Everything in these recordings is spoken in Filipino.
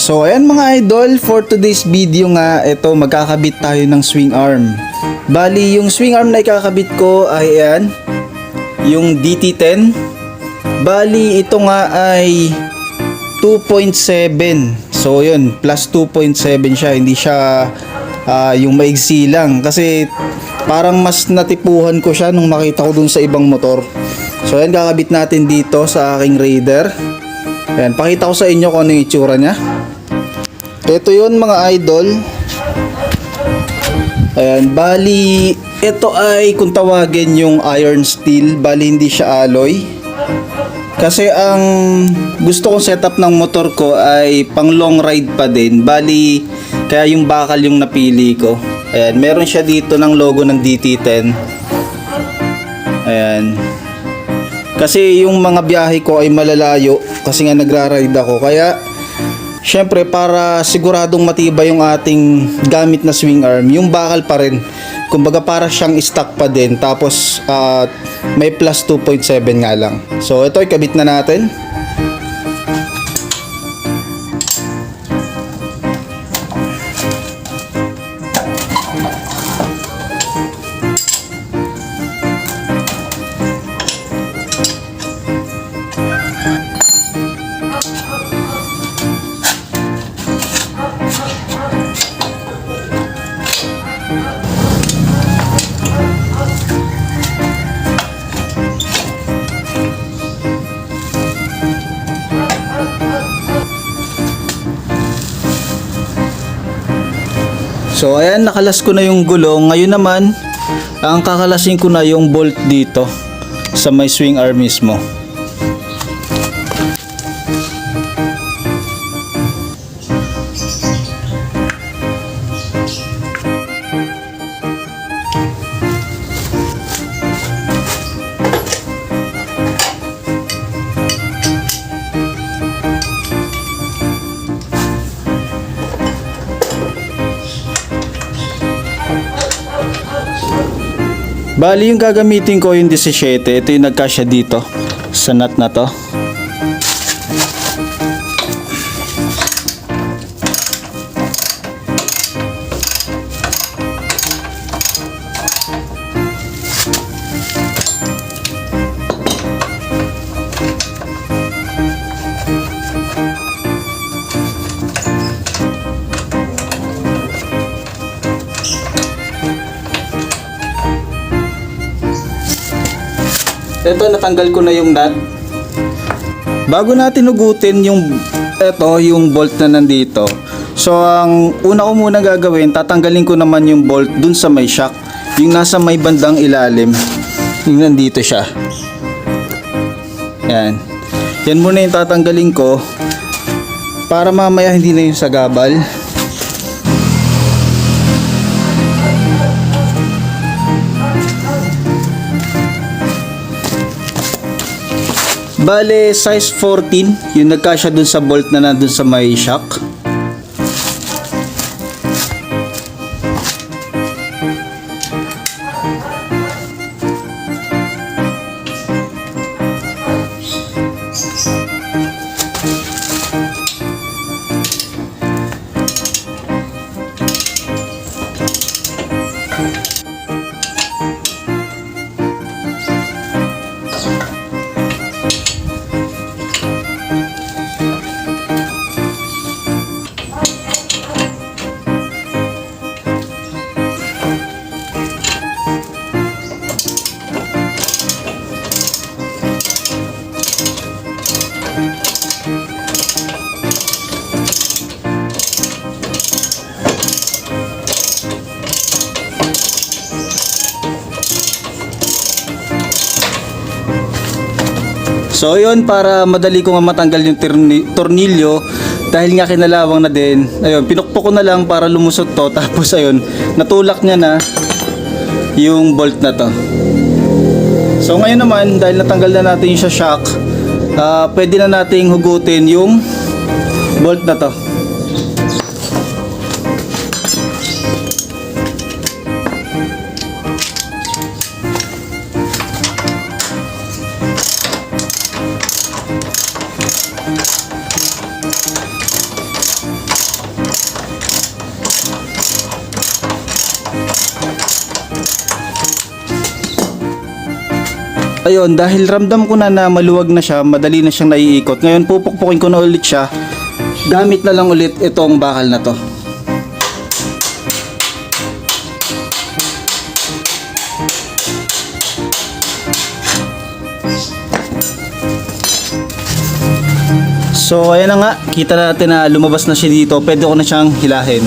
So ayan mga idol, for today's video nga, ito magkakabit tayo ng swing arm. Bali yung swing arm na ikakabit ko ay ayan, yung DT10. Bali ito nga ay 2.7. So yun, plus 2.7 siya, hindi siya yung maigsi lang. Kasi parang mas natipuhan ko siya nung makita ko dun sa ibang motor. So ayan, kakabit natin dito sa aking Raider. Ayan, pakita ko sa inyo kung ano yung itsura nya. Ito yun mga idol. Ayan, bali ito ay kung tawagin yung iron steel. Bali hindi siya alloy. Kasi ang gusto kong setup ng motor ko ay pang long ride pa din. Bali kaya yung bakal yung napili ko. Ayan, meron siya dito ng logo ng DT10. Ayan. Kasi yung mga biyahe ko ay malalayo kasi nga nagra-ride ako. Kaya syempre para siguradong matibay yung ating gamit na swing arm, yung bakal pa rin. Kumbaga para siyang stock pa din. Tapos may plus 2.7 nga lang. So ito ikabit na natin. So ayan, nakalas ko na yung gulong. Ngayon naman, ang kakalasin ko na yung bolt dito sa may swing arm mismo. Bali yung gagamitin ko yung 17. Ito yung nagkasya dito sa nut na to. Ito, natanggal ko na yung nut. Bago natin hugutin yung bolt na nandito. So ang una ko muna gagawin, tatanggalin ko naman yung bolt dun sa may shock, yung nasa may bandang ilalim. Yung nandito siya. Yan. Yan muna yung tatanggalin ko para mamaya hindi na yung sagabal. Bale, size 14 yung nagkasya dun sa bolt na nandun sa may shock. So yun, para madali ko nga matanggal yung tornilyo, dahil nga kinalawang na din, ayun, pinukpok ko na lang para lumusot to. Tapos ayun, natulak niya na yung bolt na to. So ngayon naman, dahil natanggal na natin yung sa shock, pwede na nating hugutin yung bolt na to. ayun, dahil ramdam ko na maluwag na siya, madali na siyang naiikot. Ngayon pupukpukin ko na ulit siya. Gamit na lang ulit itong bakal na to. So ayan na nga, kita natin na lumabas na siya dito. Pwede ko na siyang hilahin.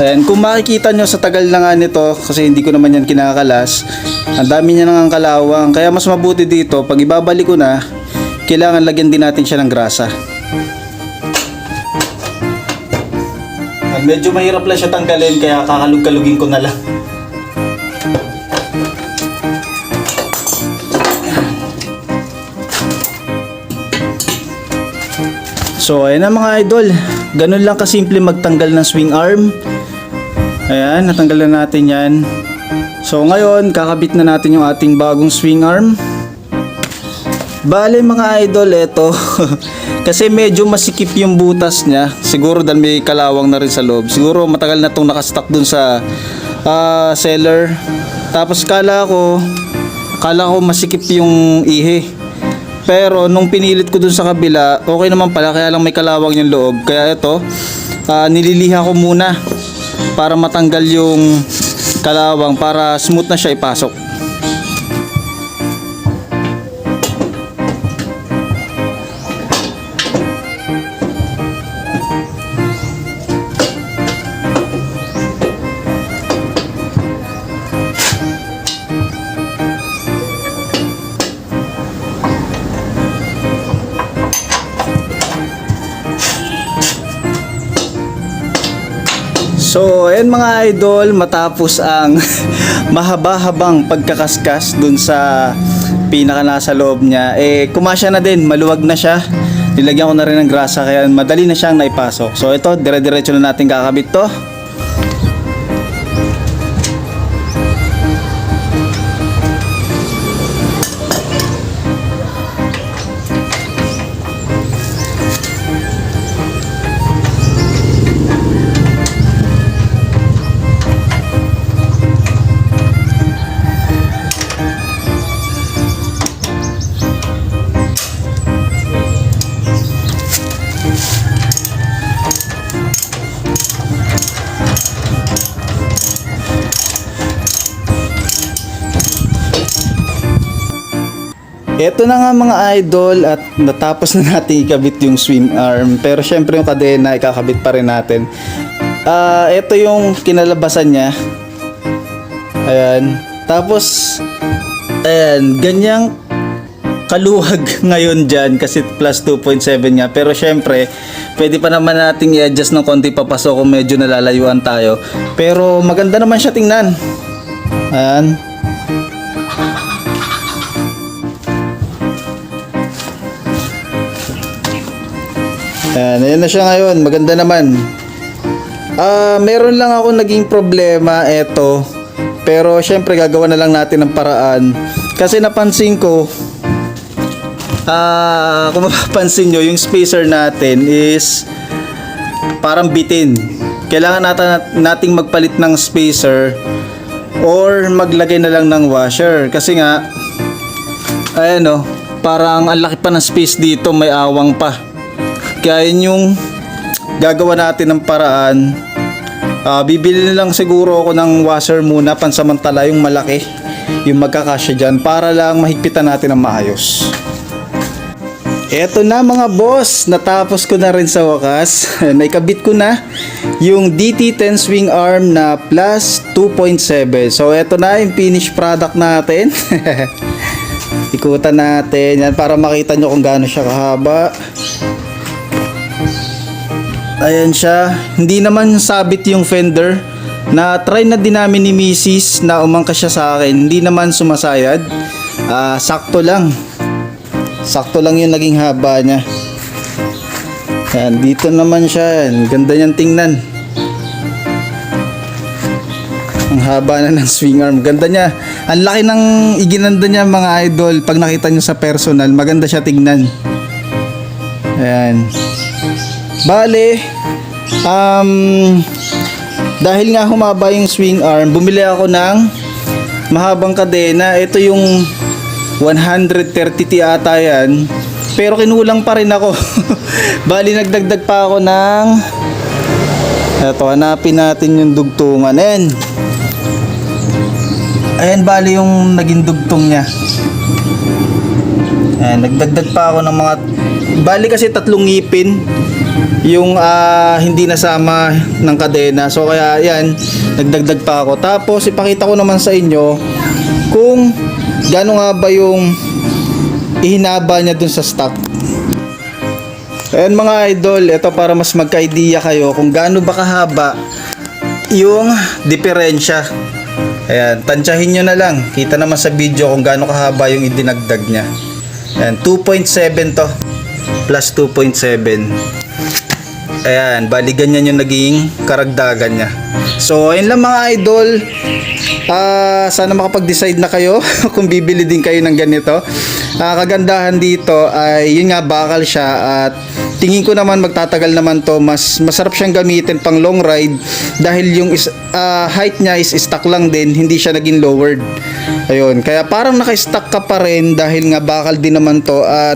Ayan, kung makikita nyo sa tagal na nga nito, kasi hindi ko naman yan kinakalas, ang dami niya nang kalawang. Kaya mas mabuti dito, pag ibabalik ko na, kailangan lagyan din natin siya ng grasa. Medyo mahirap lang siya tanggalin, kaya kakalug-kalugin ko na lang. So ayan na mga idol, ganun lang kasimple magtanggal ng swing arm. Ayan, natanggal na natin yan. So ngayon, kakabit na natin yung ating bagong swing arm. Bale mga idol, eto kasi medyo masikip yung butas niya. Siguro dahil may kalawang na rin sa loob. Siguro matagal na itong nakastock dun sa seller. Tapos kala ko masikip yung ihe. Pero nung pinilit ko dun sa kabila, okay naman pala, kaya lang may kalawang yung loob. Kaya ito, nililiha ko muna para matanggal yung kalawang, para smooth na siya ipasok. So, ayan mga idol, matapos ang mahaba-habang pagkakaskas dun sa pinaka nasa loob niya, kumasya na din, maluwag na siya. Nilagyan ko na rin ng grasa, kaya madali na siyang naipasok. So, ito, dire-diretso na natin kakabit to. Ito na nga mga idol, at natapos na natin ikabit yung swing arm. Pero syempre yung kadena ikakabit pa rin natin. Ito yung kinalabasan niya. Ayan. Tapos ayan, ganyang kaluwag ngayon dyan kasi plus 2.7 nga. Pero syempre pwede pa naman nating i-adjust ng konti papasok kung medyo nalalayuan tayo. Pero maganda naman siya tingnan. Ayan. Ayan na siya ngayon. Maganda naman. Meron lang ako naging problema eto. Pero syempre gagawa na lang natin ng paraan. Kasi napansin ko, kung mapapansin nyo, yung spacer natin is parang bitin. Kailangan nating magpalit ng spacer or maglagay na lang ng washer. Kasi nga, ayan o, parang ang laki pa ng space dito, may awang pa. Kaya yun yung gagawa natin ng paraan. Bibili na lang siguro ako ng washer muna pansamantala, yung malaki, yung magkakasya dyan, para lang mahigpitan natin ng maayos. Eto na mga boss, natapos ko na rin sa wakas. Naikabit ko na yung DT10 swing arm na plus 2.7. So eto na yung finished product natin. Ikutan natin yan para makita nyo kung gaano siya kahaba. Ayan siya. Hindi naman sabit yung fender. Na-try na din namin ni Mrs. na umangkas siya sa akin. Hindi naman sumasayad. Sakto lang. Sakto lang yung naging haba niya. Ayan, dito naman siya. Ayan, ganda niyang tingnan. Ang haba na ng swing arm. Ganda niya. Ang laki ng iginanda niya mga idol. Pag nakita niyo sa personal, maganda siya tingnan. Ayan. Bale, dahil nga humaba yung swing arm, bumili ako ng mahabang kadena. Ito yung 130T ata yan, pero kinulang pa rin ako. Bali nagdagdag pa ako ng, eto, hanapin natin yung dugtungan. Ayan, bali yung naging dugtong nya. Ayan, nagdagdag pa ako ng mga, bali kasi 3 ngipin yung hindi nasama ng kadena. So kaya yan, nagdagdag pa ako. Tapos ipakita ko naman sa inyo kung gaano nga ba yung ihinaba niya dun sa stock. Ayan mga idol, ito para mas magka-idea kayo kung gaano ba kahaba yung diferensya. Ayan, tansyahin nyo na lang. Kita naman sa video kung gaano kahaba yung idinagdag niya. Ayan, 2.7 to plus 2.7. Ayan, bali ganyan yung naging karagdagan niya. So, ayun lang mga idol. Sana makapag-decide na kayo kung bibili din kayo ng ganito. Kagandahan dito ay yun nga, bakal siya, at tingin ko naman magtatagal naman to. Mas masarap siyang gamitin pang long ride dahil yung height niya is stock lang din, hindi siya naging lowered. Ayun, kaya parang naka-stock ka pa rin dahil nga bakal din naman to, at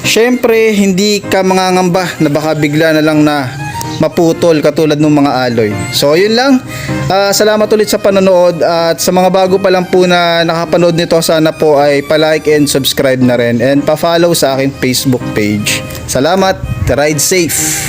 syempre hindi ka mangangamba na baka bigla na lang na maputol katulad ng mga alloy. So yun lang. Salamat ulit sa panonood, at sa mga bago pa lang po na nakapanood nito, sana po ay pa-like and subscribe na rin, and pa-follow sa aking Facebook page. Salamat. Ride safe.